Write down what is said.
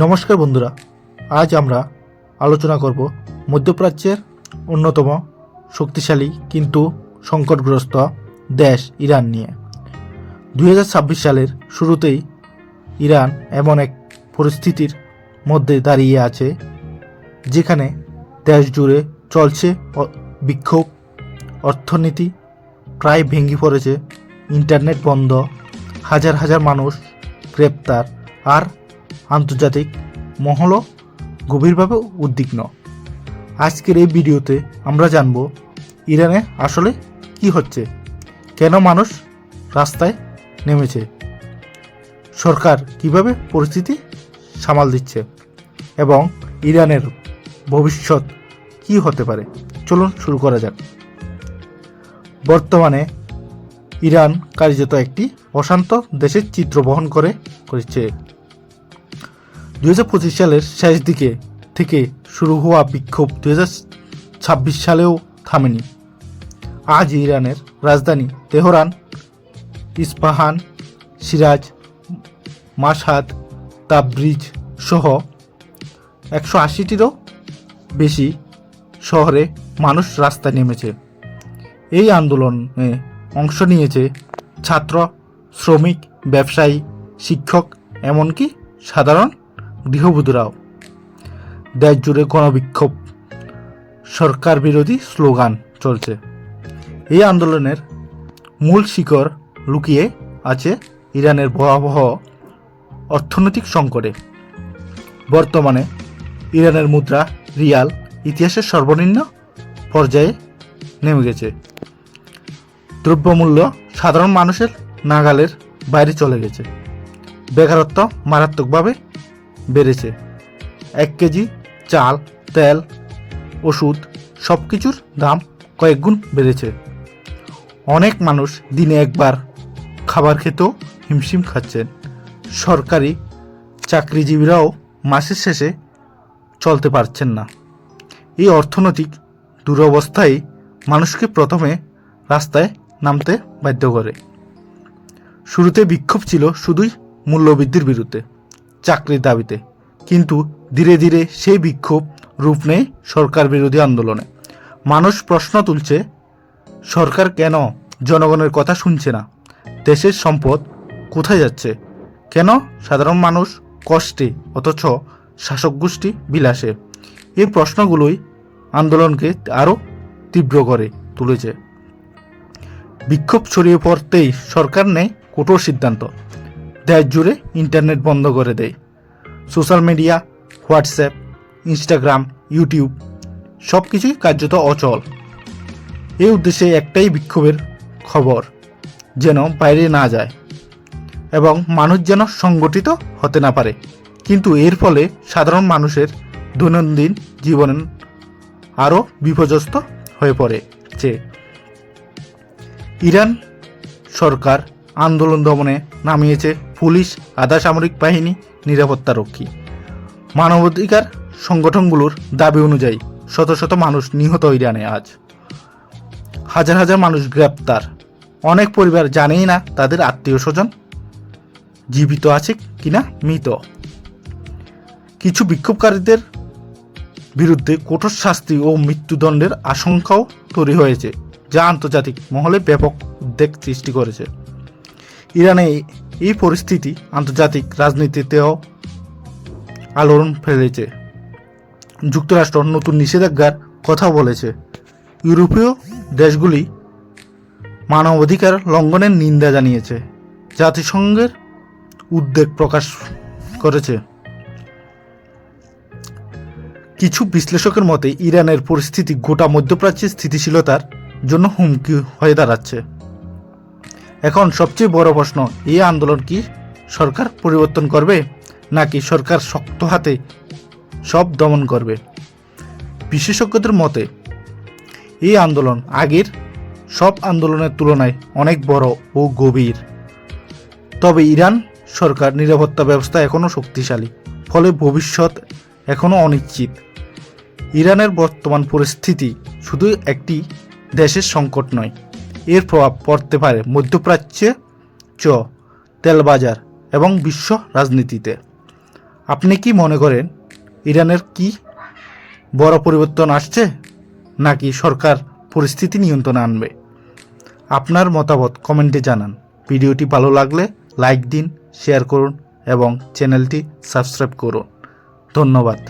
নমস্কার বন্ধুরা, আজ আমরা আলোচনা করব মধ্যপ্রাচ্যের অন্যতম শক্তিশালী কিন্তু সংকটগ্রস্ত দেশ ইরান নিয়ে। 2026 সালের শুরুতেই ইরান এমন এক পরিস্থিতির মধ্যে দাঁড়িয়ে আছে যেখানে দেশ জুড়ে চলছে বিক্ষোভ, অর্থনীতি প্রায় ভেঙে পড়েছে, ইন্টারনেট বন্ধ, হাজার হাজার মানুষ গ্রেপ্তার, আর আন্তর্জাতিক মহলও গভীরভাবে উদ্বিগ্ন। আজকের এই ভিডিওতে আমরা জানব ইরানে আসলে কি হচ্ছে, কেন মানুষ রাস্তায় নেমেছে, সরকার কিভাবে পরিস্থিতি সামাল দিচ্ছে এবং ইরানের ভবিষ্যৎ কি হতে পারে। চলুন শুরু করা যাক। বর্তমানে ইরান কার্যত একটি অশান্ত দেশের চিত্র বহন করেছে। 2025 সালের শেষ দিকে থেকে শুরু হওয়া বিক্ষোভ 2026 সালেও থামেনি। আজ ইরানের রাজধানী তেহরান, ইস্পাহান, সিরাজ, মাশহাদ, তাবরিজ সহ 180টিরও বেশি শহরে মানুষ রাস্তায় নেমেছে। এই আন্দোলনে অংশ নিয়েছে ছাত্র, শ্রমিক, ব্যবসায়ী, শিক্ষক, এমনকি সাধারণ গৃহবধূরাও। দেশ জুড়ে গণবিক্ষোভ, সরকার বিরোধী স্লোগান চলছে। এই আন্দোলনের মূল শিকড় লুকিয়ে আছে ইরানের ভয়াবহ অর্থনৈতিক সংকটে। বর্তমানে ইরানের মুদ্রা রিয়াল ইতিহাসের সর্বনিম্ন পর্যায়ে নেমে গেছে। দ্রব্যমূল্য সাধারণ মানুষের নাগালের বাইরে চলে গেছে। বেকারত্ব মারাত্মকভাবে বেড়েছে। 1 কেজি চাল, তেল, ওষুধ সব কিছুর দাম কয়েক গুণ বেড়েছে। অনেক মানুষ দিনে একবার খাবার খেতেও হিমশিম খাচ্ছেন। সরকারি চাকরিজীবীরাও মাসের শেষে চলতে পারছেন না। এই অর্থনৈতিক দুরবস্থায় মানুষকে প্রথমে রাস্তায় নামতে বাধ্য করে। শুরুতে বিক্ষোভ ছিল শুধুই মূল্যবৃদ্ধির বিরুদ্ধে, চাকরির দাবিতে, কিন্তু ধীরে ধীরে সেই বিক্ষোভ রূপ নেয় সরকার বিরোধী আন্দোলনে। মানুষ প্রশ্ন তুলছে, সরকার কেন জনগণের কথা শুনছে না? দেশের সম্পদ কোথায় যাচ্ছে? কেন সাধারণ মানুষ কষ্টে অথচ শাসক গোষ্ঠী বিলাসে? এই প্রশ্নগুলোই আন্দোলনকে আরও তীব্র করে তুলেছে। বিক্ষোভ ছড়িয়ে পড়তেই সরকার নেয় কঠোর সিদ্ধান্ত। দেশ জুড়ে ইন্টারনেট বন্ধ করে দেয়। Social media, WhatsApp, Instagram, YouTube সব কিছুই কার্যত অচল। এই উদ্দেশ্যে একটাই বিক্ষোভের খবর যেন বাইরে না যায় এবং মানুষ যেন সংগঠিত হতে না পারে। কিন্তু এর ফলে সাধারণ মানুষের দৈনন্দিন জীবন আরও বিপর্যস্ত হয়ে পড়েছে। ইরান সরকার আন্দোলন দমনে নামিয়েছে পুলিশ, আধা সামরিক বাহিনী, নিরাপত্তারক্ষী। মানবাধিকার সংগঠনগুলোর দাবি অনুযায়ী শত শত মানুষ নিহত ইরানে আজ। হাজার হাজার মানুষ গ্রেপ্তার। অনেক পরিবার জানেই না তাদের আত্মীয় স্বজন জীবিত আছে কিনা মৃত। কিছু বিক্ষোভকারীদের বিরুদ্ধে কঠোর শাস্তি ও মৃত্যুদণ্ডের আশঙ্কাও তৈরি হয়েছে, যা আন্তর্জাতিক মহলে ব্যাপক উদ্বেগ সৃষ্টি করেছে। ইরানে এই পরিস্থিতি আন্তর্জাতিক রাজনীতিতেও আলোড়ন ফেলেছে। যুক্তরাষ্ট্র নতুন নিষেধাজ্ঞার কথা বলেছে। ইউরোপীয় দেশগুলি মানবাধিকার লঙ্ঘনের নিন্দা জানিয়েছে। জাতিসংঘের উদ্বেগ প্রকাশ করেছে। কিছু বিশ্লেষকের মতে ইরানের পরিস্থিতি গোটা মধ্যপ্রাচ্যের স্থিতিশীলতার জন্য হুমকি হয়ে দাঁড়াচ্ছে। এখন সবচেয়ে বড় প্রশ্ন, এই আন্দোলন কি সরকার পরিবর্তন করবে, নাকি সরকার শক্ত হাতে সব দমন করবে? বিশেষজ্ঞদের মতে এই আন্দোলন আগের সব আন্দোলনের তুলনায় অনেক বড় ও গভীর। তবে ইরান সরকার নিরাপত্তা ব্যবস্থা এখনও শক্তিশালী, ফলে ভবিষ্যৎ এখনও অনিশ্চিত। ইরানের বর্তমান পরিস্থিতি শুধু একটি দেশের সংকট নয়, এর প্রভাব পড়তে পারে মধ্যপ্রাচ্যে, তেল বাজার এবং বিশ্ব রাজনীতিতে। আপনি কি মনে করেন ইরানের কি বড় পরিবর্তন আসছে, নাকি সরকার পরিস্থিতি নিয়ন্ত্রণে আনবে? আপনার মতামত কমেন্টে জানান। ভিডিওটি ভালো লাগলে লাইক দিন, শেয়ার করুন এবং চ্যানেলটি সাবস্ক্রাইব করুন। ধন্যবাদ।